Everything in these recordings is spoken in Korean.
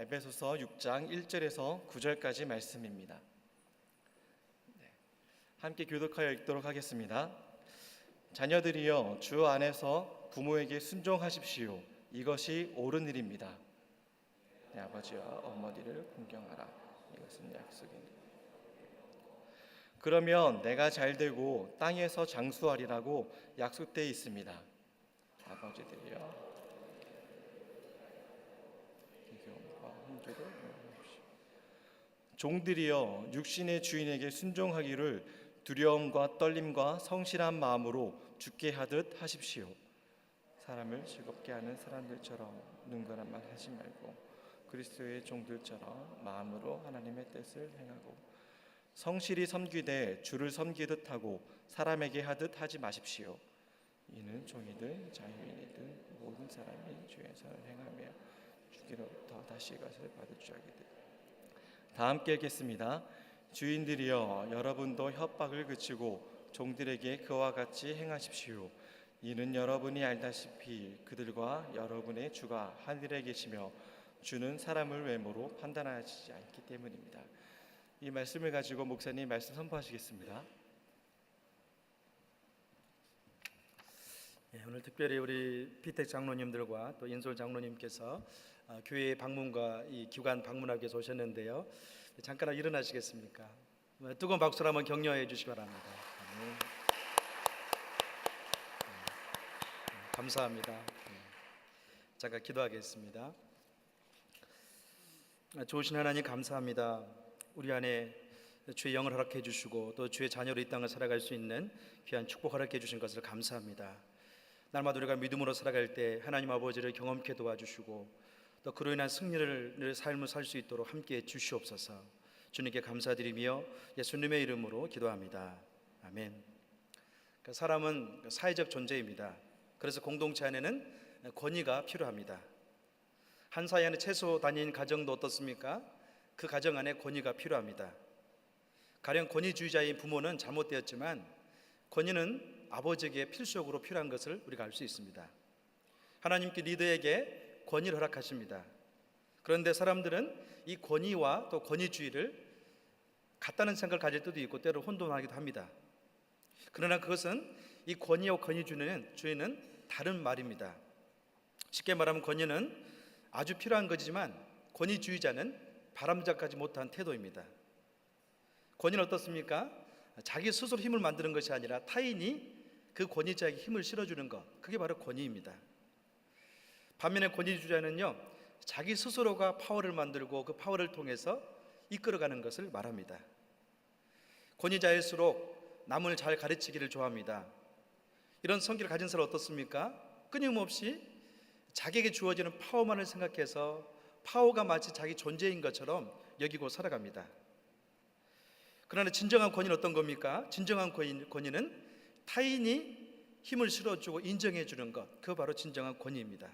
에베소서 6장 1절에서 9절까지 말씀입니다. 함께 교독하여 읽도록 하겠습니다. 자녀들이여 주 안에서 부모에게 순종하십시오. 이것이 옳은 일입니다. 내 아버지와 어머니를 공경하라. 이것은 약속입니다. 그러면 내가 잘되고 땅에서 장수하리라고 약속되어 있습니다. 아버지들이여 종들이여 육신의 주인에게 순종하기를 두려움과 떨림과 성실한 마음으로 죽게 하듯 하십시오. 사람을 즐겁게 하는 사람들처럼 능건한 말 하지 말고 그리스도의 종들처럼 마음으로 하나님의 뜻을 행하고 성실히 섬기되 주를 섬기듯 하고 사람에게 하듯 하지 마십시오. 이는 종이든 자유인이든 모든 사람이 주의 선을 행하며 주기로부터 다시 것을 받을 줄 알게 됩니다. 다 함께 읽겠습니다. 주인들이여 여러분도 협박을 그치고 종들에게 그와 같이 행하십시오. 이는 여러분이 알다시피 그들과 여러분의 주가 하늘에 계시며 주는 사람을 외모로 판단하지 않기 때문입니다. 이 말씀을 가지고 목사님 말씀 선포하시겠습니다. 오늘 특별히 우리 피택 장로님들과 또 인솔 장로님께서 교회 방문과 이 기관 방문하기 위해서 오셨는데요. 잠깐 일어나시겠습니까? 뜨거운 박수로 한번 격려해 주시기 바랍니다. 감사합니다. 잠깐 기도하겠습니다. 좋으신 하나님 감사합니다. 우리 안에 주의 영을 허락해 주시고 또 주의 자녀로 이 땅을 살아갈 수 있는 귀한 축복 허락해 주신 것을 감사합니다. 날마다 우리가 믿음으로 살아갈 때 하나님 아버지를 경험케 도와주시고 또 그로 인한 승리를 삶을 살 수 있도록 함께해 주시옵소서. 주님께 감사드리며 예수님의 이름으로 기도합니다. 아멘. 사람은 사회적 존재입니다. 그래서 공동체 안에는 권위가 필요합니다. 한 사회 안에 채소 다닌 가정도 어떻습니까? 그 가정 안에 권위가 필요합니다. 가령 권위주의자인 부모는 잘못되었지만 권위는 아버지에게 필수적으로 필요한 것을 우리가 알 수 있습니다. 하나님께 리더에게 권위를 허락하십니다. 그런데 사람들은 이 권위와 또 권위주의를 같다는 생각을 가질 때도 있고 때로 혼돈하기도 합니다. 그러나 그것은 이 권위와 권위주의는 다른 말입니다. 쉽게 말하면 권위는 아주 필요한 것이지만 권위주의자는 바람잡지 못한 태도입니다. 권위는 어떻습니까? 자기 스스로 힘을 만드는 것이 아니라 타인이 그 권위자에게 힘을 실어주는 것, 그게 바로 권위입니다. 반면에 권위주의자는요, 자기 스스로가 파워를 만들고 그 파워를 통해서 이끌어가는 것을 말합니다. 권위자일수록 남을 잘 가르치기를 좋아합니다. 이런 성격을 가진 사람 어떻습니까? 끊임없이 자기에게 주어지는 파워만을 생각해서 파워가 마치 자기 존재인 것처럼 여기고 살아갑니다. 그러나 진정한 권위는 어떤 겁니까? 진정한 권위는 타인이 힘을 실어주고 인정해주는 것, 그거 바로 진정한 권위입니다.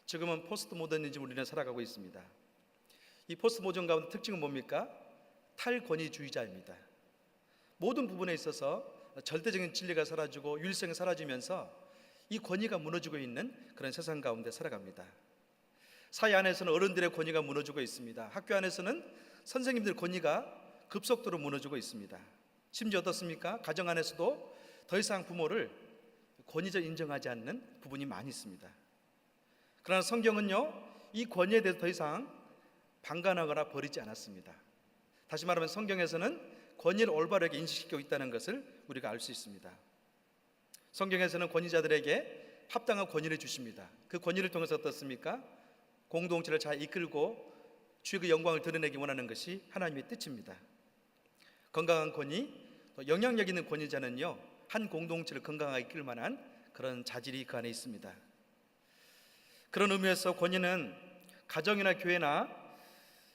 지금은 포스트 모더니즘 우리는 살아가고 있습니다. 이 포스트 모더니즘 가운데 특징은 뭡니까? 탈권위주의자입니다. 모든 부분에 있어서 절대적인 진리가 사라지고 유일성이 사라지면서 이 권위가 무너지고 있는 그런 세상 가운데 살아갑니다. 사회 안에서는 어른들의 권위가 무너지고 있습니다. 학교 안에서는 선생님들의 권위가 급속도로 무너지고 있습니다. 심지어 어떻습니까? 가정 안에서도 더 이상 부모를 권위적으로 인정하지 않는 부분이 많이 있습니다. 그러나 성경은요, 이 권위에 대해서 더 이상 방관하거나 버리지 않았습니다. 다시 말하면 성경에서는 권위를 올바르게 인식시키고 있다는 것을 우리가 알 수 있습니다. 성경에서는 권위자들에게 합당한 권위를 주십니다. 그 권위를 통해서 어떻습니까? 공동체를 잘 이끌고 주의 그 영광을 드러내기 원하는 것이 하나님의 뜻입니다. 건강한 권위, 또 영향력 있는 권위자는요, 한 공동체를 건강하게 이끌 만한 그런 자질이 그 안에 있습니다. 그런 의미에서 권위는 가정이나 교회나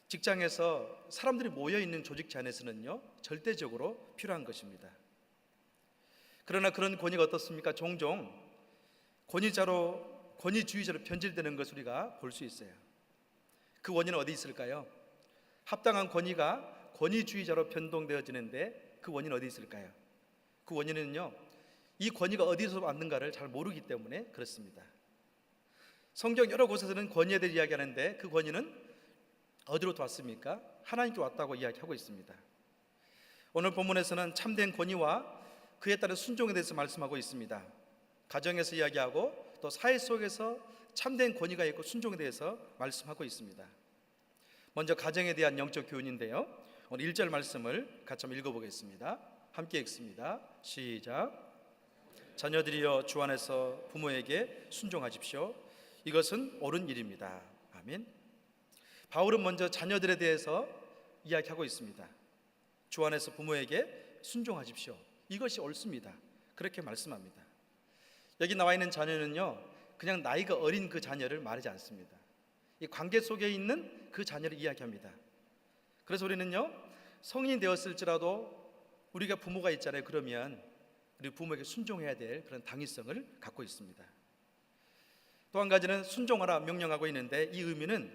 직장에서 사람들이 모여있는 조직체 안에서는요, 절대적으로 필요한 것입니다. 그러나 그런 권위가 어떻습니까? 종종 권위주의자로 변질되는 것을 우리가 볼 수 있어요. 그 원인은 어디 있을까요? 합당한 권위가 권위주의자로 변동되어지는데 그 원인은 어디 있을까요? 그 원인은요, 이 권위가 어디서 왔는가를 잘 모르기 때문에 그렇습니다. 성경 여러 곳에서는 권위에 대해 이야기하는데 그 권위는 어디로 왔습니까? 하나님께 왔다고 이야기하고 있습니다. 오늘 본문에서는 참된 권위와 그에 따른 순종에 대해서 말씀하고 있습니다. 가정에서 이야기하고 또 사회 속에서 참된 권위가 있고 순종에 대해서 말씀하고 있습니다. 먼저 가정에 대한 영적 교훈인데요, 오늘 1절 말씀을 같이 한번 읽어보겠습니다. 함께 읽습니다. 시작. 자녀들이여 주 안에서 부모에게 순종하십시오. 이것은 옳은 일입니다. 아멘. 바울은 먼저 자녀들에 대해서 이야기하고 있습니다. 주 안에서 부모에게 순종하십시오. 이것이 옳습니다. 그렇게 말씀합니다. 여기 나와 있는 자녀는요, 그냥 나이가 어린 그 자녀를 말하지 않습니다. 이 관계 속에 있는 그 자녀를 이야기합니다. 그래서 우리는요, 성인이 되었을지라도 우리가 부모가 있잖아요. 그러면 우리 부모에게 순종해야 될 그런 당위성을 갖고 있습니다. 또 한 가지는 순종하라 명령하고 있는데 이 의미는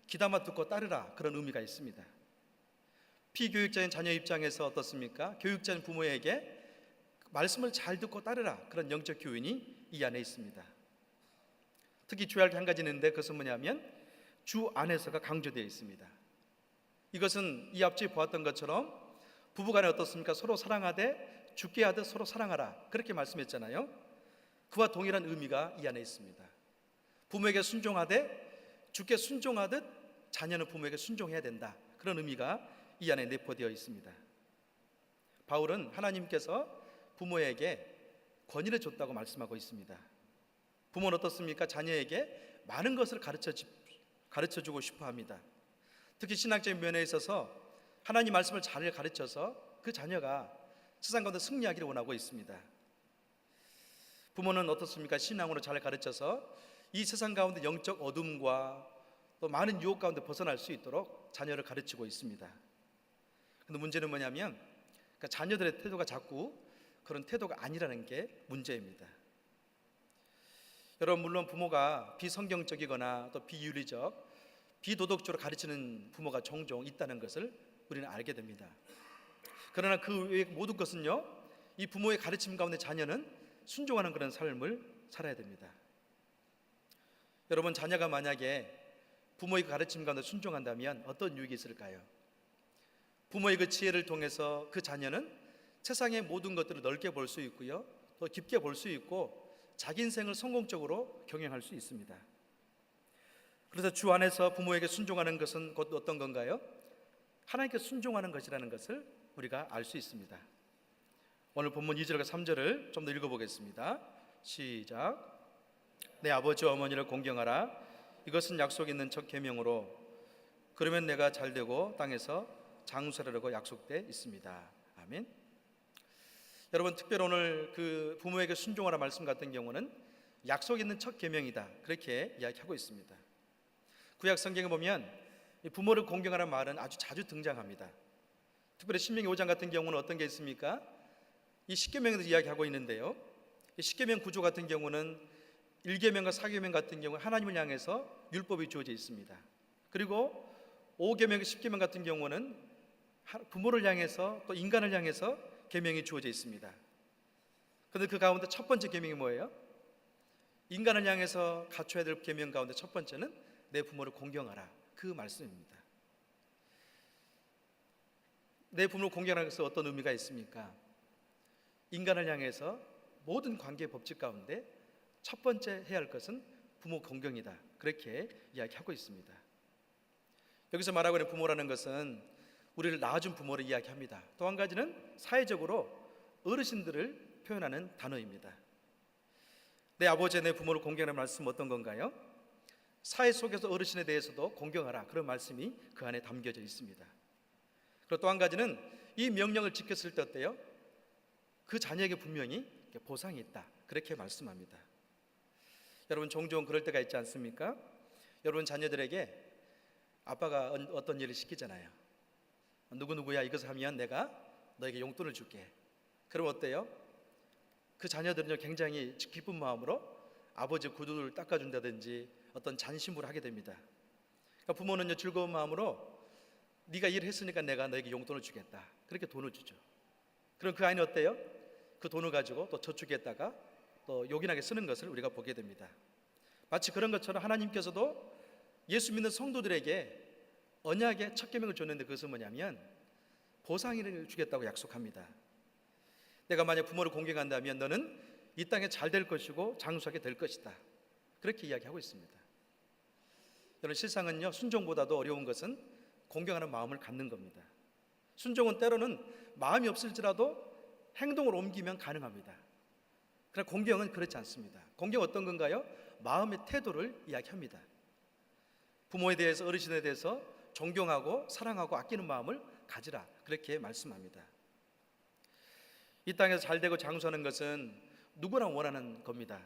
귀담아 듣고 따르라 그런 의미가 있습니다. 피교육자인 자녀 입장에서 어떻습니까? 교육자인 부모에게 말씀을 잘 듣고 따르라 그런 영적 교훈이 이 안에 있습니다. 특히 주의할 게 한 가지 있는데 그것은 뭐냐면 주 안에서가 강조되어 있습니다. 이것은 이 앞쪽에 보았던 것처럼 부부간에 어떻습니까? 서로 사랑하되 죽게 하듯 서로 사랑하라 그렇게 말씀했잖아요. 그와 동일한 의미가 이 안에 있습니다. 부모에게 순종하되 죽게 순종하듯 자녀는 부모에게 순종해야 된다 그런 의미가 이 안에 내포되어 있습니다. 바울은 하나님께서 부모에게 권위를 줬다고 말씀하고 있습니다. 부모는 어떻습니까? 자녀에게 많은 것을 가르쳐주고 싶어 합니다. 특히 신앙적인 면에 있어서 하나님 말씀을 잘 가르쳐서 그 자녀가 세상 가운데 승리하기를 원하고 있습니다. 부모는 어떻습니까? 신앙으로 잘 가르쳐서 이 세상 가운데 영적 어둠과 또 많은 유혹 가운데 벗어날 수 있도록 자녀를 가르치고 있습니다. 그런데 문제는 뭐냐면 그러니까 자녀들의 태도가 자꾸 그런 태도가 아니라는 게 문제입니다. 여러분, 물론 부모가 비성경적이거나 또 비윤리적, 비도덕적으로 가르치는 부모가 종종 있다는 것을 우리는 알게 됩니다. 그러나 그 외의 모든 것은요, 이 부모의 가르침 가운데 자녀는 순종하는 그런 삶을 살아야 됩니다. 여러분, 자녀가 만약에 부모의 가르침 가운데 순종한다면 어떤 유익이 있을까요? 부모의 그 지혜를 통해서 그 자녀는 세상의 모든 것들을 넓게 볼 수 있고요, 또 깊게 볼 수 있고 자기 인생을 성공적으로 경영할 수 있습니다. 그래서 주 안에서 부모에게 순종하는 것은 곧 어떤 건가요? 하나님께 순종하는 것이라는 것을 우리가 알 수 있습니다. 오늘 본문 2절과 3절을 좀 더 읽어보겠습니다. 시작. 내 아버지와 어머니를 공경하라. 이것은 약속 있는 첫 계명으로 그러면 내가 잘되고 땅에서 장수하려고 약속돼 있습니다. 아멘. 여러분, 특별히 오늘 그 부모에게 순종하라 말씀 같은 경우는 약속 있는 첫 계명이다 그렇게 이야기하고 있습니다. 구약 성경에 보면 부모를 공경하라는 말은 아주 자주 등장합니다. 특별히 신명기 5장 같은 경우는 어떤 게 있습니까? 이 십계명에서 이야기하고 있는데요, 이 십계명 구조 같은 경우는 1계명과 4계명 같은 경우 하나님을 향해서 율법이 주어져 있습니다. 그리고 5계명, 10계명 같은 경우는 부모를 향해서 또 인간을 향해서 계명이 주어져 있습니다. 그런데 그 가운데 첫 번째 계명이 뭐예요? 인간을 향해서 갖춰야 될 계명 가운데 첫 번째는 내 부모를 공경하라 그 말씀입니다. 내 부모를 공경하는 것은 어떤 의미가 있습니까? 인간을 향해서 모든 관계 법칙 가운데 첫 번째 해야 할 것은 부모 공경이다 그렇게 이야기하고 있습니다. 여기서 말하고 있는 부모라는 것은 우리를 낳아준 부모를 이야기합니다. 또 한 가지는 사회적으로 어르신들을 표현하는 단어입니다. 내 아버지, 내 부모를 공경하는 말씀은 어떤 건가요? 사회 속에서 어르신에 대해서도 공경하라 그런 말씀이 그 안에 담겨져 있습니다. 그리고 또 한 가지는 이 명령을 지켰을 때 어때요? 그 자녀에게 분명히 보상이 있다 그렇게 말씀합니다. 여러분, 종종 그럴 때가 있지 않습니까? 여러분 자녀들에게 아빠가 어떤 일을 시키잖아요. 누구누구야 이것을 하면 내가 너에게 용돈을 줄게. 그럼 어때요? 그 자녀들은요 굉장히 기쁜 마음으로 아버지 구두를 닦아준다든지 어떤 잔심을 하게 됩니다. 그러니까 부모는요 즐거운 마음으로 네가 일을 했으니까 내가 너에게 용돈을 주겠다 그렇게 돈을 주죠. 그럼 그 아이는 어때요? 그 돈을 가지고 또 저축했다가 또 요긴하게 쓰는 것을 우리가 보게 됩니다. 마치 그런 것처럼 하나님께서도 예수 믿는 성도들에게 언약의 첫 계명을 줬는데 그것은 뭐냐면 보상을 주겠다고 약속합니다. 내가 만약 부모를 공경한다면 너는 이 땅에 잘 될 것이고 장수하게 될 것이다. 그렇게 이야기하고 있습니다. 여러분, 실상은요, 순종보다도 어려운 것은 공경하는 마음을 갖는 겁니다. 순종은 때로는 마음이 없을지라도 행동을 옮기면 가능합니다. 그러나 공경은 그렇지 않습니다. 공경 어떤 건가요? 마음의 태도를 이야기합니다. 부모에 대해서, 어르신에 대해서 존경하고 사랑하고 아끼는 마음을 가지라, 그렇게 말씀합니다. 이 땅에서 잘 되고 장수하는 것은 누구나 원하는 겁니다.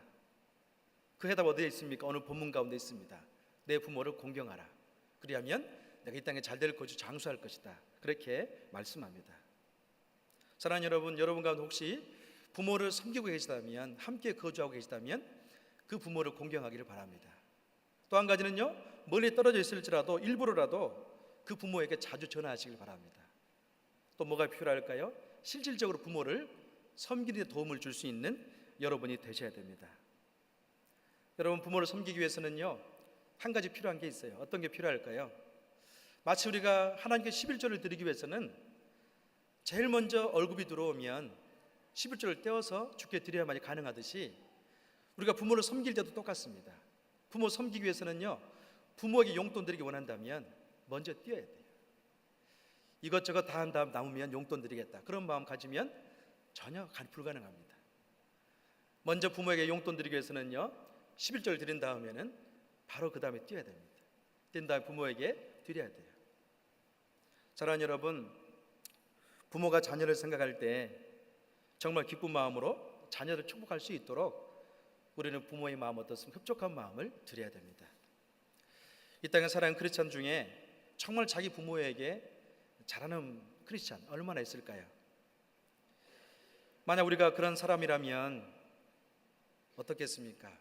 그 해답 어디에 있습니까? 오늘 본문 가운데 있습니다. 내 부모를 공경하라. 그리하면 내가 이 땅에 잘 될 것이고 장수할 것이다. 그렇게 말씀합니다. 사랑하는 여러분, 여러분 가운데 혹시 부모를 섬기고 계시다면, 함께 거주하고 계시다면 그 부모를 공경하기를 바랍니다. 또 한 가지는요, 멀리 떨어져 있을지라도 일부러라도 그 부모에게 자주 전화하시길 바랍니다. 또 뭐가 필요할까요? 실질적으로 부모를 섬기는 데 도움을 줄 수 있는 여러분이 되셔야 됩니다. 여러분, 부모를 섬기기 위해서는요, 한 가지 필요한 게 있어요. 어떤 게 필요할까요? 마치 우리가 하나님께 11조를 드리기 위해서는 제일 먼저 월급이 들어오면 11조를 떼어서 주께 드려야만이 가능하듯이 우리가 부모를 섬길 때도 똑같습니다. 부모 섬기기 위해서는요, 부모에게 용돈 드리기 원한다면 먼저 띄어야 돼요. 이것저것 다 한 다음 남으면 용돈 드리겠다, 그런 마음 가지면 전혀 불가능합니다. 먼저 부모에게 용돈 드리기 위해서는요, 11조를 드린 다음에는 바로 그 다음에 띄어야 됩니다. 뛴 다음에 부모에게 드려야 돼요. 사랑하는 여러분, 부모가 자녀를 생각할 때 정말 기쁜 마음으로 자녀를 축복할 수 있도록 우리는 부모의 마음 어떻습니까? 흡족한 마음을 드려야 됩니다. 이 땅에 살아가는 크리스찬 중에 정말 자기 부모에게 잘하는 크리스찬 얼마나 있을까요? 만약 우리가 그런 사람이라면 어떻겠습니까?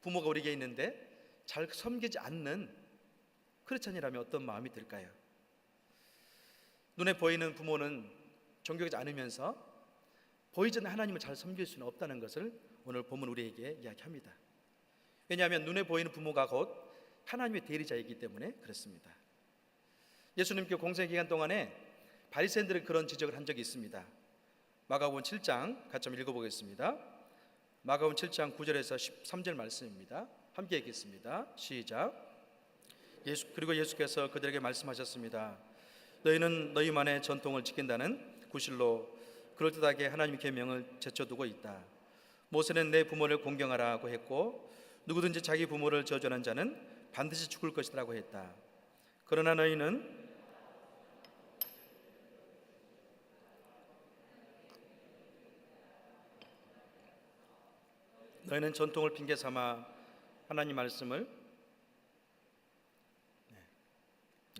부모가 우리에게 있는데 잘 섬기지 않는 크리스찬이라면 어떤 마음이 들까요? 눈에 보이는 부모는 존경하지 않으면서 보이지 않는 하나님을 잘 섬길 수는 없다는 것을 오늘 본문 우리에게 이야기합니다. 왜냐하면 눈에 보이는 부모가 곧 하나님의 대리자이기 때문에 그렇습니다. 예수님께 공생 기간 동안에 바리새인들이 그런 지적을 한 적이 있습니다. 마가복음 7장 같이 한번 읽어보겠습니다. 마가복음 7장 9절에서 13절 말씀입니다. 함께 읽겠습니다. 시작. 그리고 예수께서 그들에게 말씀하셨습니다. 너희는 너희만의 전통을 지킨다는 구실로 그럴듯하게 하나님의 계명을 제쳐두고 있다. 모세는 내 부모를 공경하라고 했고 누구든지 자기 부모를 저주하는 자는 반드시 죽을 것이라고 했다. 그러나 너희는 전통을 핑계 삼아 하나님 말씀을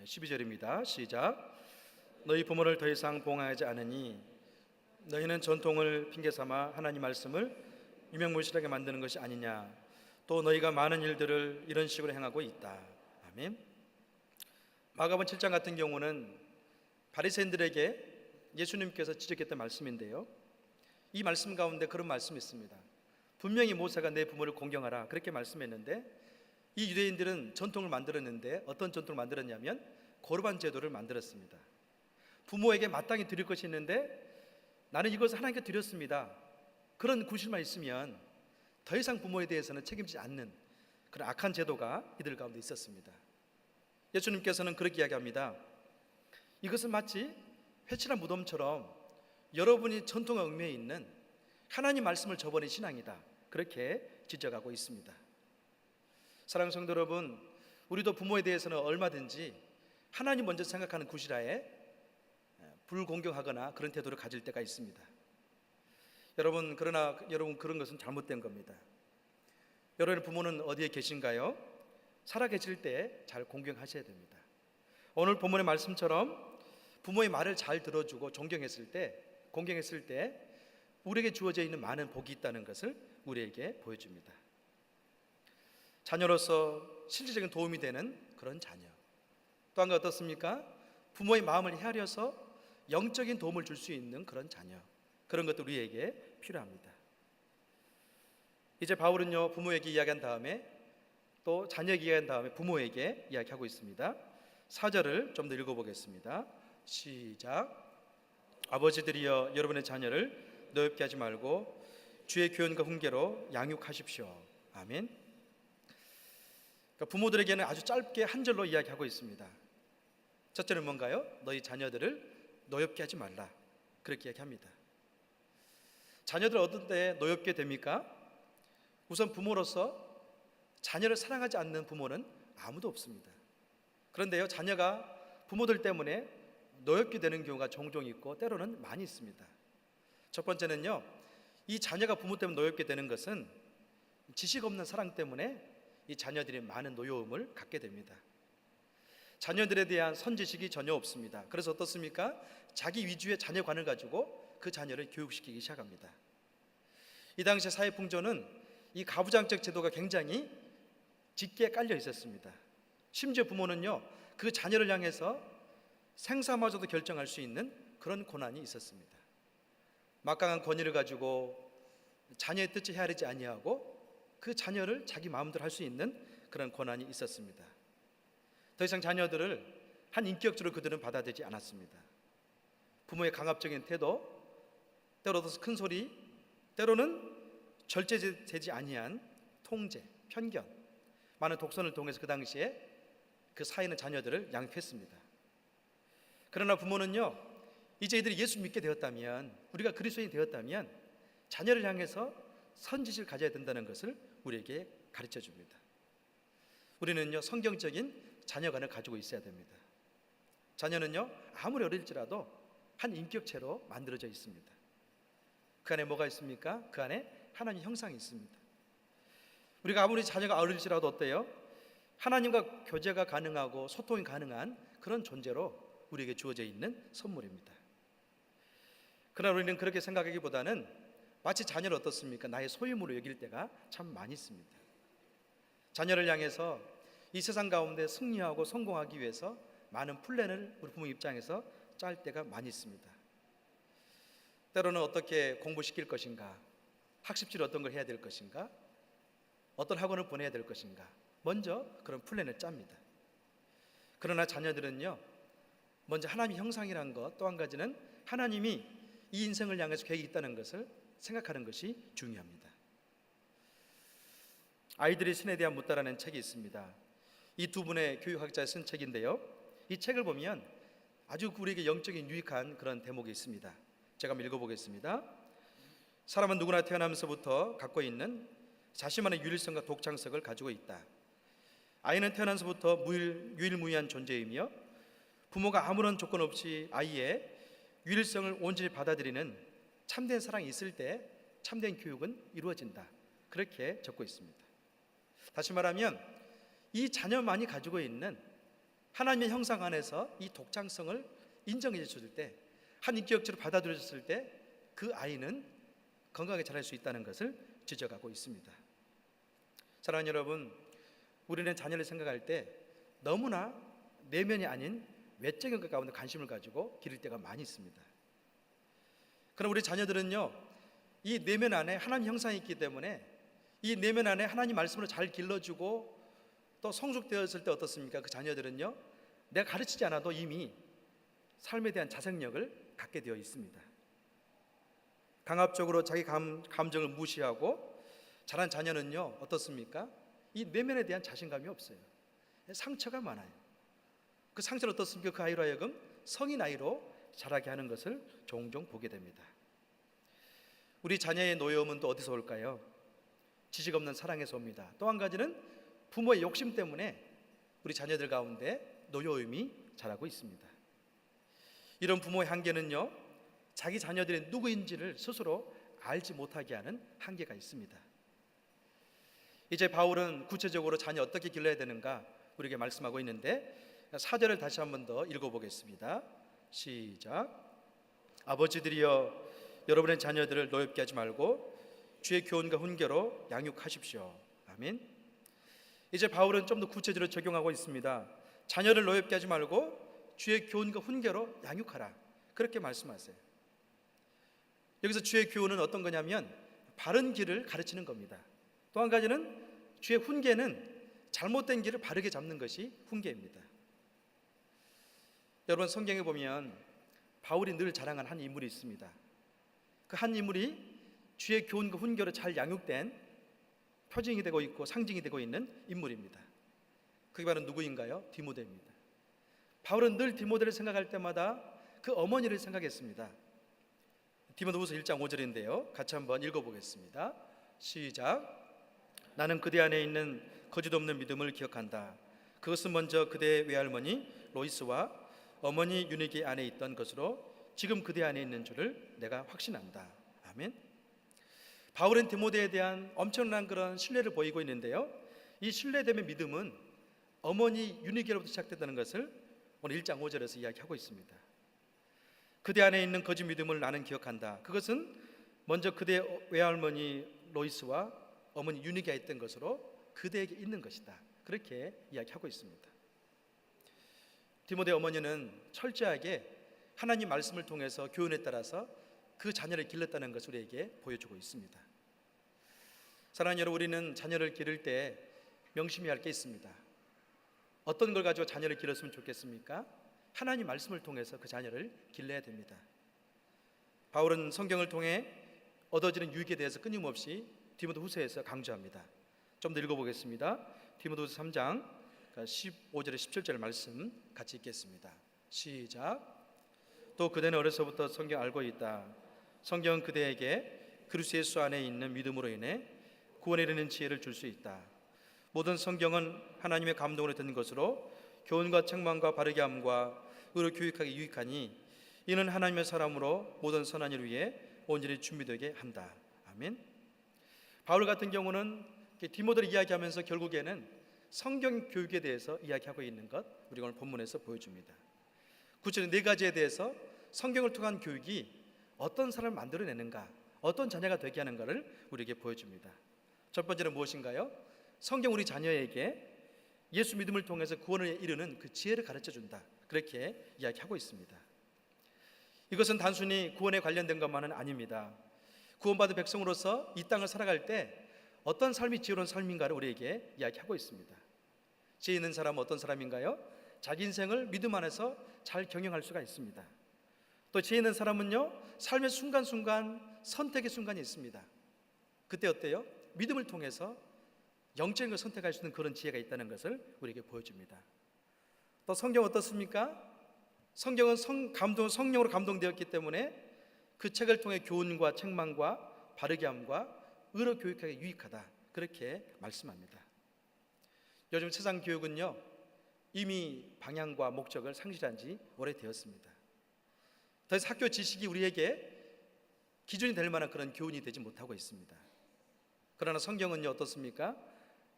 12절입니다. 시작. 너희 부모를 더 이상 봉하지 않으니 너희는 전통을 핑계 삼아 하나님 말씀을 유명무실하게 만드는 것이 아니냐. 또 너희가 많은 일들을 이런 식으로 행하고 있다. 아멘. 마가복음 7장 같은 경우는 바리새인들에게 예수님께서 지적했던 말씀인데요, 이 말씀 가운데 그런 말씀이 있습니다. 분명히 모세가 내 부모를 공경하라 그렇게 말씀했는데 이 유대인들은 전통을 만들었는데 어떤 전통을 만들었냐면 고르반 제도를 만들었습니다. 부모에게 마땅히 드릴 것이 있는데 나는 이것을 하나님께 드렸습니다, 그런 구실만 있으면 더 이상 부모에 대해서는 책임지지 않는 그런 악한 제도가 이들 가운데 있었습니다. 예수님께서는 그렇게 이야기합니다. 이것은 마치 회칠한 무덤처럼 여러분이 전통에 얽매여 있는 하나님 말씀을 저버린 신앙이다, 그렇게 지적하고 있습니다. 사랑하는 성도 여러분, 우리도 부모에 대해서는 얼마든지 하나님 먼저 생각하는 구실하에 불공경하거나 그런 태도를 가질 때가 있습니다. 여러분, 그러나 여러분 그런 것은 잘못된 겁니다. 여러분의 부모는 어디에 계신가요? 살아 계실 때 잘 공경하셔야 됩니다. 오늘 본문의 말씀처럼 부모의 말을 잘 들어주고 존경했을 때, 공경했을 때 우리에게 주어져 있는 많은 복이 있다는 것을 우리에게 보여줍니다. 자녀로서 실질적인 도움이 되는 그런 자녀. 또 한 가지 어떻습니까? 부모의 마음을 헤아려서 영적인 도움을 줄 수 있는 그런 자녀, 그런 것도 우리에게 필요합니다. 이제 바울은요, 부모에게 이야기한 다음에 또 자녀에게 한 다음에 부모에게 이야기하고 있습니다. 4절을 좀 더 읽어보겠습니다. 시작. 아버지들이여 여러분의 자녀를 노엽게 하지 말고 주의 교훈과 훈계로 양육하십시오. 아멘. 그러니까 부모들에게는 아주 짧게 한 절로 이야기하고 있습니다. 첫째는 뭔가요? 너희 자녀들을 노엽게 하지 말라. 그렇게 이야기합니다. 자녀들 어떤 때 노엽게 됩니까? 우선 부모로서 자녀를 사랑하지 않는 부모는 아무도 없습니다. 그런데요, 자녀가 부모들 때문에 노엽게 되는 경우가 종종 있고 때로는 많이 있습니다. 첫 번째는요, 이 자녀가 부모 때문에 노엽게 되는 것은 지식 없는 사랑 때문에 이 자녀들이 많은 노여움을 갖게 됩니다. 자녀들에 대한 선지식이 전혀 없습니다. 그래서 어떻습니까? 자기 위주의 자녀관을 가지고 그 자녀를 교육시키기 시작합니다. 이 당시 사회풍조는 이 가부장적 제도가 굉장히 짙게 깔려 있었습니다. 심지어 부모는요, 그 자녀를 향해서 생사마저도 결정할 수 있는 그런 권한이 있었습니다. 막강한 권위를 가지고 자녀의 뜻을 헤아리지 아니하고 그 자녀를 자기 마음대로 할 수 있는 그런 권한이 있었습니다. 더 이상 자녀들을 한 인격적으로 그들은 받아들이지 않았습니다. 부모의 강압적인 태도, 때로는 큰 소리, 때로는 절제되지 아니한 통제, 편견, 많은 독선을 통해서 그 당시에 그 사이는 자녀들을 양육했습니다. 그러나 부모는요, 이제 이들이 예수 믿게 되었다면, 우리가 그리스도인이 되었다면 자녀를 향해서 선지식을 가져야 된다는 것을 우리에게 가르쳐 줍니다. 우리는요, 성경적인 자녀관을 가지고 있어야 됩니다. 자녀는요, 아무리 어릴지라도 한 인격체로 만들어져 있습니다. 그 안에 뭐가 있습니까? 그 안에 하나님의 형상이 있습니다. 우리가 아무리 자녀가 어릴지라도 어때요? 하나님과 교제가 가능하고 소통이 가능한 그런 존재로 우리에게 주어져 있는 선물입니다. 그러나 우리는 그렇게 생각하기보다는 마치 자녀를 어떻습니까? 나의 소유물로 여길 때가 참 많이 있습니다. 자녀를 향해서 이 세상 가운데 승리하고 성공하기 위해서 많은 플랜을 우리 부모 입장에서 짤 때가 많이 있습니다. 때로는 어떻게 공부시킬 것인가, 학습지를 어떤 걸 해야 될 것인가, 어떤 학원을 보내야 될 것인가, 먼저 그런 플랜을 짭니다. 그러나 자녀들은요, 먼저 하나님의 형상이라는 것, 또 한 가지는 하나님이 이 인생을 향해서 계획이 있다는 것을 생각하는 것이 중요합니다. 아이들의 신에 대한 묻다라는 책이 있습니다. 이 두 분의 교육학자가 쓴 책인데요, 이 책을 보면 아주 우리에게 영적인 유익한 그런 대목이 있습니다. 제가 한번 읽어보겠습니다. 사람은 누구나 태어나면서부터 갖고 있는 자신만의 유일성과 독창성을 가지고 있다. 아이는 태어나면서부터 유일무이한 존재이며 부모가 아무런 조건 없이 아이의 유일성을 온전히 받아들이는 참된 사랑이 있을 때 참된 교육은 이루어진다. 그렇게 적고 있습니다. 다시 말하면 이 자녀만이 가지고 있는 하나님의 형상 안에서 이 독창성을 인정해 줬을 때, 한 인격체로 받아들여졌을 때 그 아이는 건강하게 자랄 수 있다는 것을 지적하고 있습니다. 사랑하는 여러분, 우리는 자녀를 생각할 때 너무나 내면이 아닌 외적인 것 가운데 관심을 가지고 기를 때가 많이 있습니다. 그럼 우리 자녀들은요, 이 내면 안에 하나님 형상이 있기 때문에 이 내면 안에 하나님 말씀으로 잘 길러주고 또 성숙되었을 때 어떻습니까? 그 자녀들은요, 내가 가르치지 않아도 이미 삶에 대한 자생력을 갖게 되어 있습니다. 강압적으로 자기 감정을 무시하고 자란 자녀는요, 어떻습니까? 이 내면에 대한 자신감이 없어요. 상처가 많아요. 그 상처를 어떻습니까? 그 아이로 하여금 성인 아이로 자라게 하는 것을 종종 보게 됩니다. 우리 자녀의 노여움은 또 어디서 올까요? 지식 없는 사랑에서 옵니다. 또 한 가지는 부모의 욕심 때문에 우리 자녀들 가운데 노여움이 자라고 있습니다. 이런 부모의 한계는요, 자기 자녀들이 누구인지를 스스로 알지 못하게 하는 한계가 있습니다. 이제 바울은 구체적으로 자녀 어떻게 길러야 되는가 우리에게 말씀하고 있는데 4절을 다시 한 번 더 읽어보겠습니다. 시작. 아버지들이여 여러분의 자녀들을 노엽게 하지 말고 주의 교훈과 훈계로 양육하십시오. 아멘. 이제 바울은 좀 더 구체적으로 적용하고 있습니다. 자녀를 노엽게 하지 말고 주의 교훈과 훈계로 양육하라. 그렇게 말씀하세요. 여기서 주의 교훈은 어떤 거냐면 바른 길을 가르치는 겁니다. 또 한 가지는 주의 훈계는 잘못된 길을 바르게 잡는 것이 훈계입니다. 여러분, 성경에 보면 바울이 늘 자랑한 한 인물이 있습니다. 그 한 인물이 주의 교훈과 훈계로 잘 양육된 표징이 되고 있고 상징이 되고 있는 인물입니다. 그게 바로 누구인가요? 디모데입니다. 바울은 늘 디모데를 생각할 때마다 그 어머니를 생각했습니다. 디모데후서 1장 5절인데요. 같이 한번 읽어보겠습니다. 시작. 나는 그대 안에 있는 거짓 없는 믿음을 기억한다. 그것은 먼저 그대의 외할머니 로이스와 어머니 유니게 안에 있던 것으로 지금 그대 안에 있는 줄을 내가 확신한다. 아멘. 바울은 디모데에 대한 엄청난 그런 신뢰를 보이고 있는데요. 이 신뢰됨의 믿음은 어머니 유니게로부터 시작됐다는 것을 오늘 1장 5절에서 이야기하고 있습니다. 그대 안에 있는 거짓 믿음을 나는 기억한다. 그것은 먼저 그대 외할머니 로이스와 어머니 유니게가 있던 것으로 그대에게 있는 것이다. 그렇게 이야기하고 있습니다. 디모데 어머니는 철저하게 하나님 말씀을 통해서 교훈에 따라서 그 자녀를 길렀다는 것을 우리에게 보여주고 있습니다. 사랑하는 여러분, 우리는 자녀를 기를 때 명심해야 할 게 있습니다. 어떤 걸 가지고 자녀를 길렀으면 좋겠습니까? 하나님 말씀을 통해서 그 자녀를 길러야 됩니다. 바울은 성경을 통해 얻어지는 유익에 대해서 끊임없이 디모데후서에서 강조합니다. 좀 더 읽어보겠습니다. 디모데후서 3장 15절에 17절 말씀 같이 읽겠습니다. 시작. 또 그대는 어려서부터 성경 알고 있다. 성경은 그대에게 그리스도 예수 안에 있는 믿음으로 인해 구원에 이르는 지혜를 줄 수 있다. 모든 성경은 하나님의 감동으로 듣는 것으로 교훈과 책망과 바르게 함과 의로 교육하기 유익하니 이는 하나님의 사람으로 모든 선한 일을 위해 온전히 준비되게 한다. 아멘. 바울 같은 경우는 디모데를 이야기하면서 결국에는 성경 교육에 대해서 이야기하고 있는 것 우리가 오늘 본문에서 보여줍니다. 구체적으로 네 가지에 대해서 성경을 통한 교육이 어떤 사람을 만들어내는가, 어떤 자녀가 되게 하는가를 우리에게 보여줍니다. 첫 번째는 무엇인가요? 성경 우리 자녀에게 예수 믿음을 통해서 구원을 이루는 그 지혜를 가르쳐준다. 그렇게 이야기하고 있습니다. 이것은 단순히 구원에 관련된 것만은 아닙니다. 구원받은 백성으로서 이 땅을 살아갈 때 어떤 삶이 지혜로운 삶인가를 우리에게 이야기하고 있습니다. 지혜 있는 사람은 어떤 사람인가요? 자기 인생을 믿음 안에서 잘 경영할 수가 있습니다. 또 지혜 있는 사람은요, 삶의 순간순간 선택의 순간이 있습니다. 그때 어때요? 믿음을 통해서 영적인 걸 선택할 수 있는 그런 지혜가 있다는 것을 우리에게 보여줍니다. 또 성경 어떻습니까? 성경은 성령으로 감동되었기 때문에 그 책을 통해 교훈과 책망과 바르게 함과 의로 교육하기 유익하다. 그렇게 말씀합니다. 요즘 세상 교육은요, 이미 방향과 목적을 상실한 지 오래되었습니다. 더 이상 학교 지식이 우리에게 기준이 될 만한 그런 교훈이 되지 못하고 있습니다. 그러나 성경은요, 어떻습니까?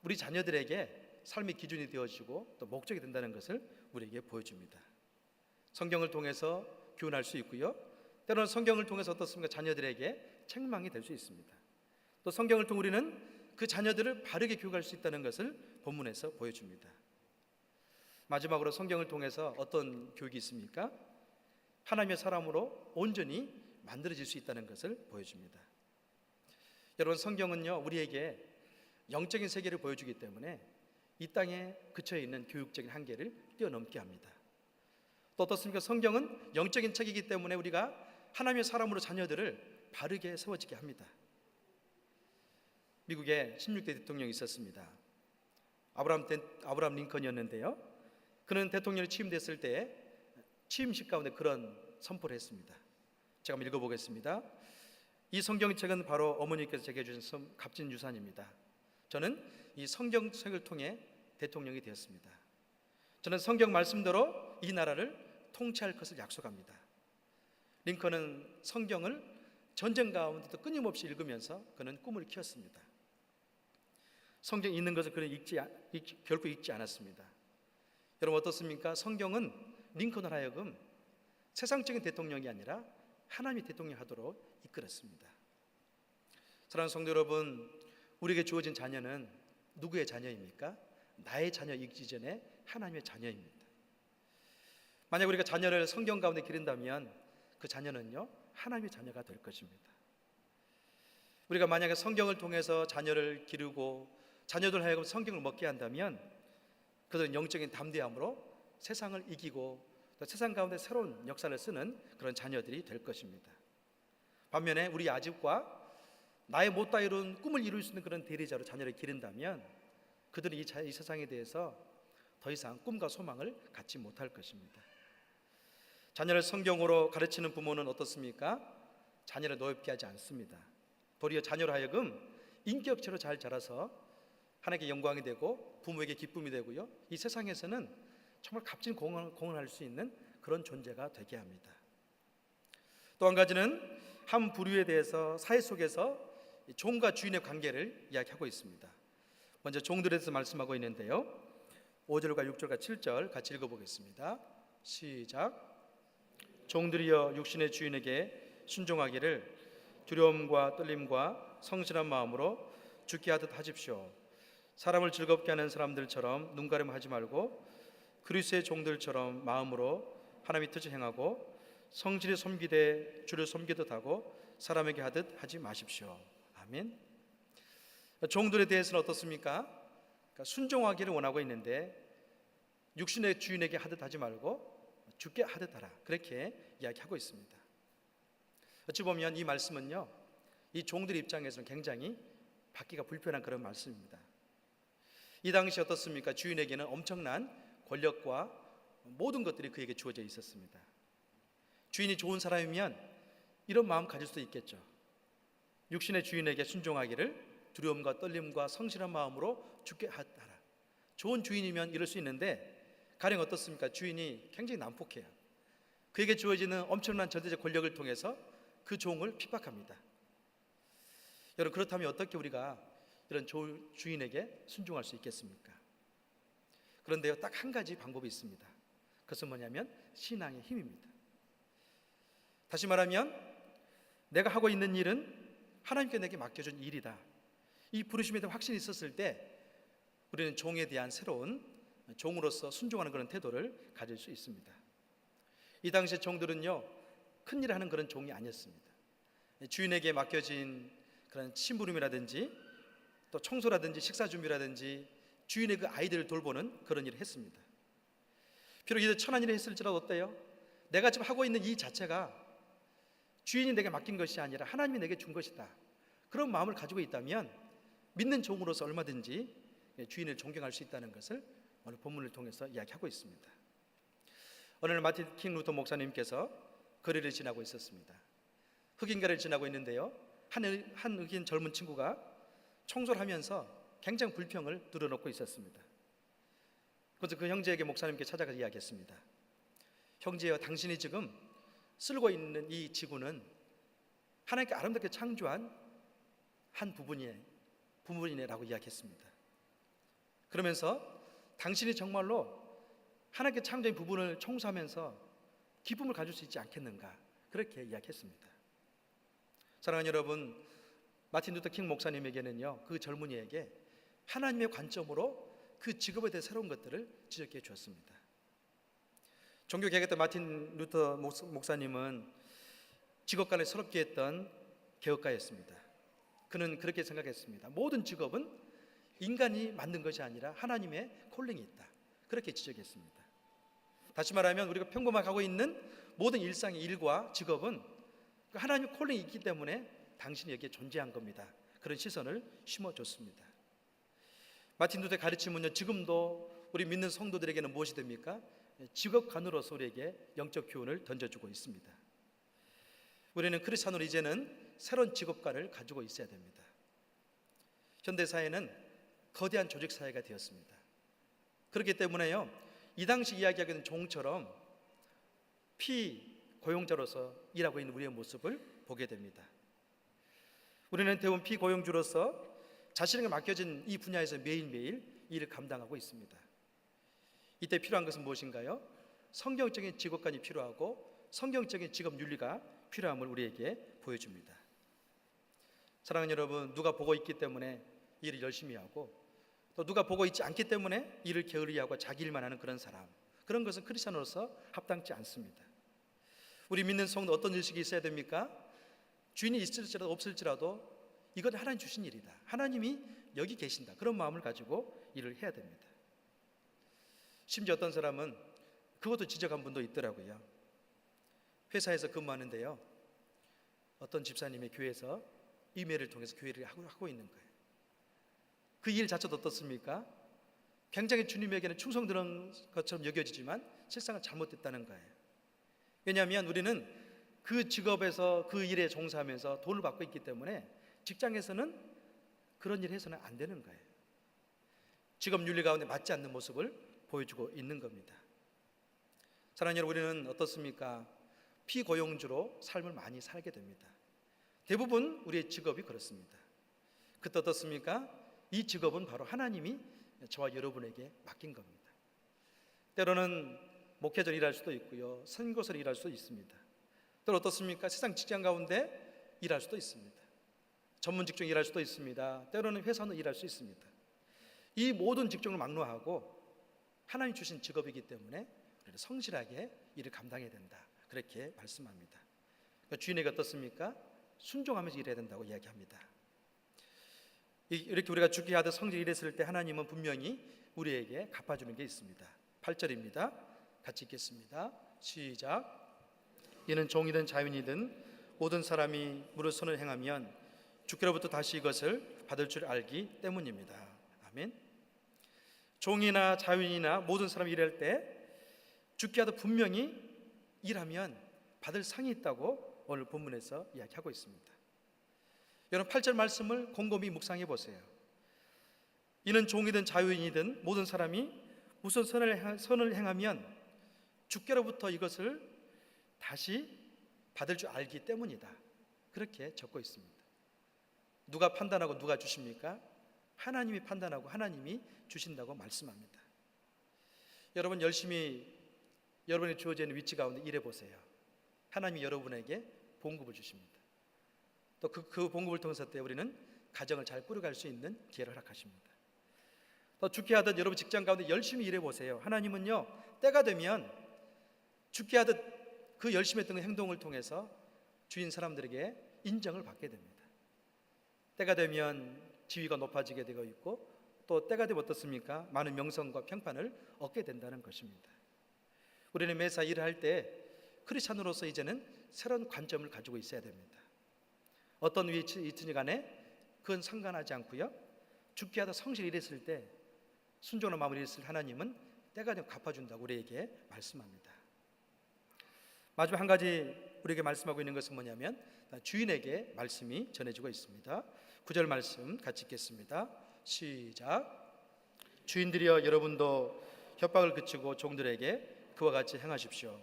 우리 자녀들에게 삶의 기준이 되어지고 또 목적이 된다는 것을 우리에게 보여줍니다. 성경을 통해서 교훈할 수 있고요, 때로는 성경을 통해서 어떻습니까? 자녀들에게 책망이 될 수 있습니다. 또 성경을 통해 우리는 그 자녀들을 바르게 교육할 수 있다는 것을 본문에서 보여줍니다. 마지막으로 성경을 통해서 어떤 교육이 있습니까? 하나님의 사람으로 온전히 만들어질 수 있다는 것을 보여줍니다. 여러분, 성경은요, 우리에게 영적인 세계를 보여주기 때문에 이 땅에 그쳐 있는 교육적인 한계를 뛰어넘게 합니다. 또 어떻습니까? 성경은 영적인 책이기 때문에 우리가 하나님의 사람으로 자녀들을 바르게 세워지게 합니다. 미국에 16대 대통령이 있었습니다. 아브라함 링컨이었는데요, 그는 대통령이 취임됐을 때 취임식 가운데 그런 선포를 했습니다. 제가 한번 읽어보겠습니다. 이 성경책은 바로 어머니께서 제게 주신 값진 유산입니다. 저는 이 성경책을 통해 대통령이 되었습니다. 저는 성경 말씀대로 이 나라를 통치할 것을 약속합니다. 링컨은 성경을 전쟁 가운데도 끊임없이 읽으면서 그는 꿈을 키웠습니다. 성경에 있는 것을 그는 결코 읽지 않았습니다. 여러분 어떻습니까? 성경은 링컨을 하여금 세상적인 대통령이 아니라 하나님의 대통령 하도록 이끌었습니다. 사랑하는 성도 여러분, 우리에게 주어진 자녀는 누구의 자녀입니까? 나의 자녀이기 전에 하나님의 자녀입니다. 만약 우리가 자녀를 성경 가운데 기른다면 그 자녀는요, 하나님의 자녀가 될 것입니다. 우리가 만약에 성경을 통해서 자녀를 기르고 자녀들 하여금 성경을 먹게 한다면 그들은 영적인 담대함으로 세상을 이기고 또 세상 가운데 새로운 역사를 쓰는 그런 자녀들이 될 것입니다. 반면에 우리 아집과 나의 못다 이룬 꿈을 이룰 수 있는 그런 대리자로 자녀를 기른다면 그들은 이 세상에 대해서 더 이상 꿈과 소망을 갖지 못할 것입니다. 자녀를 성경으로 가르치는 부모는 어떻습니까? 자녀를 노엽게 하지 않습니다. 도리어 자녀로 하여금 인격체로 잘 자라서 하나님께 영광이 되고 부모에게 기쁨이 되고요, 이 세상에서는 정말 값진 공헌할 수 있는 그런 존재가 되게 합니다. 또 한 가지는 한 부류에 대해서 사회 속에서 종과 주인의 관계를 이야기하고 있습니다. 먼저 종들에 대해서 말씀하고 있는데요, 5절과 6절과 7절 같이 읽어보겠습니다. 시작. 종들이여 육신의 주인에게 순종하기를 두려움과 떨림과 성실한 마음으로 주께 하듯 하십시오. 사람을 즐겁게 하는 사람들처럼 눈가림하지 말고 그리스도의 종들처럼 마음으로 하나님의 뜻을 행하고 성실히 섬기되 주를 섬기듯 하고 사람에게 하듯 하지 마십시오. 아멘. 종들에 대해서는 어떻습니까? 그러니까 순종하기를 원하고 있는데 육신의 주인에게 하듯 하지 말고 주께 하듯 하라, 그렇게 이야기하고 있습니다. 어찌 보면 이 말씀은요, 이 종들 입장에서는 굉장히 받기가 불편한 그런 말씀입니다. 이 당시 어떻습니까? 주인에게는 엄청난 권력과 모든 것들이 그에게 주어져 있었습니다. 주인이 좋은 사람이면 이런 마음 가질 수도 있겠죠. 육신의 주인에게 순종하기를 두려움과 떨림과 성실한 마음으로 주께 하라. 좋은 주인이면 이럴 수 있는데 가령 어떻습니까? 주인이 굉장히 난폭해요. 그에게 주어지는 엄청난 절대적 권력을 통해서 그 종을 핍박합니다. 여러분, 그렇다면 어떻게 우리가 이런 주인에게 순종할 수 있겠습니까? 그런데요, 딱 한 가지 방법이 있습니다. 그것은 뭐냐면 신앙의 힘입니다. 다시 말하면 내가 하고 있는 일은 하나님께 내게 맡겨준 일이다, 이 부르심에 대한 확신이 있었을 때 우리는 종에 대한 새로운 종으로서 순종하는 그런 태도를 가질 수 있습니다. 이 당시의 종들은요, 큰일을 하는 그런 종이 아니었습니다. 주인에게 맡겨진 그런 심부름이라든지 또 청소라든지 식사 준비라든지 주인의 그 아이들을 돌보는 그런 일을 했습니다. 비록 이들 천한 일을 했을지라도 어때요? 내가 지금 하고 있는 이 자체가 주인이 내게 맡긴 것이 아니라 하나님이 내게 준 것이다, 그런 마음을 가지고 있다면 믿는 종으로서 얼마든지 주인을 존경할 수 있다는 것을 오늘 본문을 통해서 이야기하고 있습니다. 어느 날 마틴 킹 루터 목사님께서 거리를 지나고 있었습니다. 흑인가를 지나고 있는데요, 한 흑인 젊은 친구가 청소를 하면서 굉장히 불평을 늘어놓고 있었습니다. 그래서 그 형제에게 목사님께 찾아가서 이야기했습니다. 형제여, 당신이 지금 쓸고 있는 이 지구는 하나님께 아름답게 창조한 한 부분이네라고 이야기했습니다. 그러면서 당신이 정말로 하나님께 창조한 부분을 청소하면서 기쁨을 가질 수 있지 않겠는가, 그렇게 이야기했습니다. 사랑하는 여러분, 마틴 루터 킹 목사님에게는요, 그 젊은이에게 하나님의 관점으로 그 직업에 대해 새로운 것들을 지적해 주었습니다. 종교개혁했던 마틴 루터 목사님은 직업관을 새롭게 했던 개혁가였습니다. 그는 그렇게 생각했습니다. 모든 직업은 인간이 만든 것이 아니라 하나님의 콜링이 있다, 그렇게 지적했습니다. 다시 말하면 우리가 평범하게 하고 있는 모든 일상의 일과 직업은 하나님의 콜링이 있기 때문에 당신이 여기에 존재한 겁니다, 그런 시선을 심어줬습니다. 마틴 루터의 가르침은요, 지금도 우리 믿는 성도들에게는 무엇이 됩니까? 직업관으로서 우리에게 영적 교훈을 던져주고 있습니다. 우리는 크리스찬으로 이제는 새로운 직업관을 가지고 있어야 됩니다. 현대사회는 거대한 조직사회가 되었습니다. 그렇기 때문에요, 이 당시 이야기하기는 종처럼 피고용자로서 일하고 있는 우리의 모습을 보게 됩니다. 우리는 대부분 피고용주로서 자신에게 맡겨진 이 분야에서 매일매일 일을 감당하고 있습니다. 이때 필요한 것은 무엇인가요? 성경적인 직업관이 필요하고 성경적인 직업 윤리가 필요함을 우리에게 보여줍니다. 사랑하는 여러분, 누가 보고 있기 때문에 일을 열심히 하고 또 누가 보고 있지 않기 때문에 일을 게으르게 자기 일만 하는 그런 사람, 그런 것은 크리스천으로서 합당치 않습니다. 우리 믿는 성도 어떤 의식이 있어야 됩니까? 주인이 있을지라도 없을지라도 이건 하나님 주신 일이다, 하나님이 여기 계신다, 그런 마음을 가지고 일을 해야 됩니다. 심지어 어떤 사람은 그것도 지적한 분도 있더라고요. 회사에서 근무하는데요, 어떤 집사님의 교회에서 이메일을 통해서 교회를 하고 있는 거예요. 그 일 자체도 어떻습니까? 굉장히 주님에게는 충성되는 것처럼 여겨지지만 실상은 잘못됐다는 거예요. 왜냐하면 우리는 그 직업에서 그 일에 종사하면서 돈을 받고 있기 때문에 직장에서는 그런 일을 해서는 안 되는 거예요. 직업 윤리 가운데 맞지 않는 모습을 보여주고 있는 겁니다. 사랑하는 여러분, 우리는 어떻습니까? 피고용주로 삶을 많이 살게 됩니다. 대부분 우리의 직업이 그렇습니다. 그때 어떻습니까? 이 직업은 바로 하나님이 저와 여러분에게 맡긴 겁니다. 때로는 목회자로 일할 수도 있고요, 선교사로 일할 수도 있습니다. 또 어떻습니까? 세상 직장 가운데 일할 수도 있습니다. 전문 직종 일할 수도 있습니다. 때로는 회사는 일할 수 있습니다. 이 모든 직종을 막론하고 하나님 주신 직업이기 때문에 우리는 성실하게 일을 감당해야 된다, 그렇게 말씀합니다. 그러니까 주인에게 어떻습니까? 순종하면서 일해야 된다고 이야기합니다. 이렇게 우리가 주께 하듯 성실히 일했을 때 하나님은 분명히 우리에게 갚아주는 게 있습니다. 8절입니다. 같이 읽겠습니다. 시작. 이는 종이든 자유인이든 모든 사람이 무릇 선을 행하면 주께로부터 다시 이것을 받을 줄 알기 때문입니다. 아멘. 종이나 자유인이나 모든 사람이 일할 때 주께 하듯 분명히 일하면 받을 상이 있다고 오늘 본문에서 이야기하고 있습니다. 여러분 8절 말씀을 곰곰이 묵상해 보세요. 이는 종이든 자유인이든 모든 사람이 무슨 선을 행하면 주께로부터 이것을 다시 받을 줄 알기 때문이다, 그렇게 적고 있습니다. 누가 판단하고 누가 주십니까? 하나님이 판단하고 하나님이 주신다고 말씀합니다. 여러분 열심히 여러분이 주어진 위치 가운데 일해 보세요. 하나님이 여러분에게 봉급을 주십니다. 또 그 봉급을 통해서 우리는 가정을 잘 꾸려갈 수 있는 기회를 허락하십니다. 또 주께 하듯 여러분 직장 가운데 열심히 일해 보세요. 하나님은요, 때가 되면 주께 하듯 그 열심히 했던 행동을 통해서 주인 사람들에게 인정을 받게 됩니다. 때가 되면 지위가 높아지게 되고 있고, 또 때가 되면 어떻습니까? 많은 명성과 평판을 얻게 된다는 것입니다. 우리는 매사 일을 할 때 크리스찬으로서 이제는 새로운 관점을 가지고 있어야 됩니다. 어떤 위치에 있든지 간에 그건 상관하지 않고요, 주께 하듯 성실히 일했을 때, 순종의 마음으로 일했을 하나님은 때가 되면 갚아준다고 우리에게 말씀합니다. 마지막 한 가지 우리에게 말씀하고 있는 것은 뭐냐면 주인에게 말씀이 전해지고 있습니다. 9절 말씀 같이 읽겠습니다. 시작. 주인들이여 여러분도 협박을 그치고 종들에게 그와 같이 행하십시오.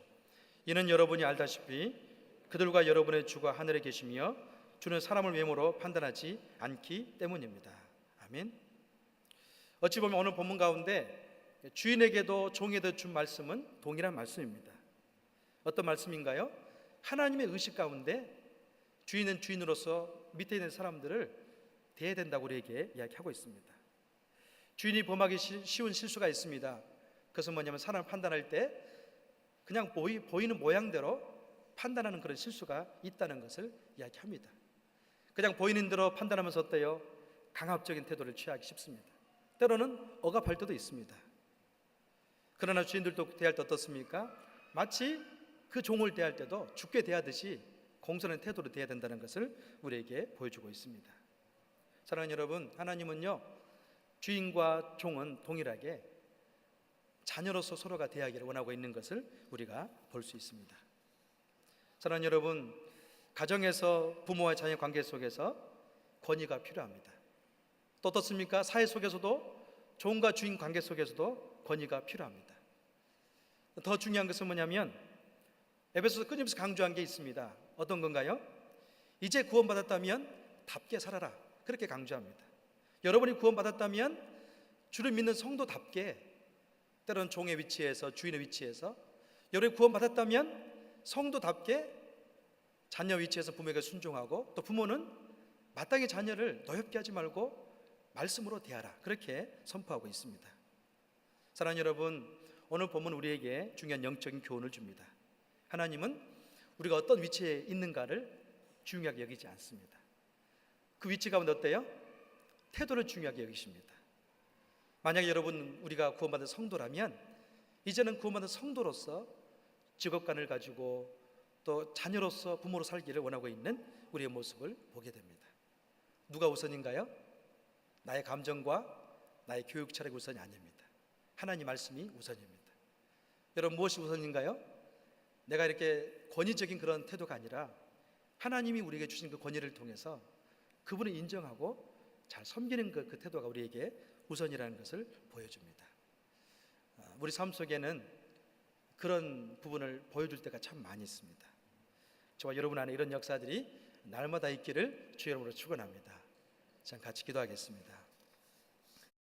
이는 여러분이 알다시피 그들과 여러분의 주가 하늘에 계시며 주는 사람을 외모로 판단하지 않기 때문입니다. 아멘. 어찌 보면 오늘 본문 가운데 주인에게도 종에게도 준 말씀은 동일한 말씀입니다. 어떤 말씀인가요? 하나님의 의식 가운데 주인은 주인으로서 밑에 있는 사람들을 대해야 된다고 우리에게 이야기하고 있습니다. 주인이 범하기 쉬운 실수가 있습니다. 그것은 뭐냐면 사람을 판단할 때 그냥 보이는 모양대로 판단하는 그런 실수가 있다는 것을 이야기합니다. 그냥 보이는 대로 판단하면서 어때요? 강압적인 태도를 취하기 쉽습니다. 때로는 억압할 때도 있습니다. 그러나 주인들도 대할 때 어떻습니까? 마치 그 종을 대할 때도 주께 대하듯이 공손한 태도로 대해야 된다는 것을 우리에게 보여주고 있습니다. 사랑하는 여러분, 하나님은요, 주인과 종은 동일하게 자녀로서 서로가 대하기를 원하고 있는 것을 우리가 볼 수 있습니다. 사랑하는 여러분, 가정에서 부모와 자녀 관계 속에서 권위가 필요합니다. 또 어떻습니까? 사회 속에서도 종과 주인 관계 속에서도 권위가 필요합니다. 더 중요한 것은 뭐냐면 에베소서 끊임없이 강조한 게 있습니다. 어떤 건가요? 이제 구원받았다면 답게 살아라, 그렇게 강조합니다. 여러분이 구원받았다면 주를 믿는 성도답게, 때로는 종의 위치에서 주인의 위치에서 여러분이 구원받았다면 성도답게 자녀 위치에서 부모에게 순종하고, 또 부모는 마땅히 자녀를 노엽게 하지 말고 말씀으로 대하라, 그렇게 선포하고 있습니다. 사랑하는 여러분, 오늘 본문 우리에게 중요한 영적인 교훈을 줍니다. 하나님은 우리가 어떤 위치에 있는가를 중요하게 여기지 않습니다. 그 위치 가운데 어때요? 태도를 중요하게 여기십니다. 만약에 여러분 우리가 구원받은 성도라면 이제는 구원받은 성도로서 직업관을 가지고 또 자녀로서 부모로 살기를 원하고 있는 우리의 모습을 보게 됩니다. 누가 우선인가요? 나의 감정과 나의 교육 차례가 우선이 아닙니다. 하나님 말씀이 우선입니다. 여러분 무엇이 우선인가요? 내가 이렇게 권위적인 그런 태도가 아니라 하나님이 우리에게 주신 그 권위를 통해서 그분을 인정하고 잘 섬기는 그 태도가 우리에게 우선이라는 것을 보여줍니다. 우리 삶 속에는 그런 부분을 보여줄 때가 참 많이 있습니다. 저와 여러분 안에 이런 역사들이 날마다 있기를 주 이름으로 축원합니다. 자, 같이 기도하겠습니다.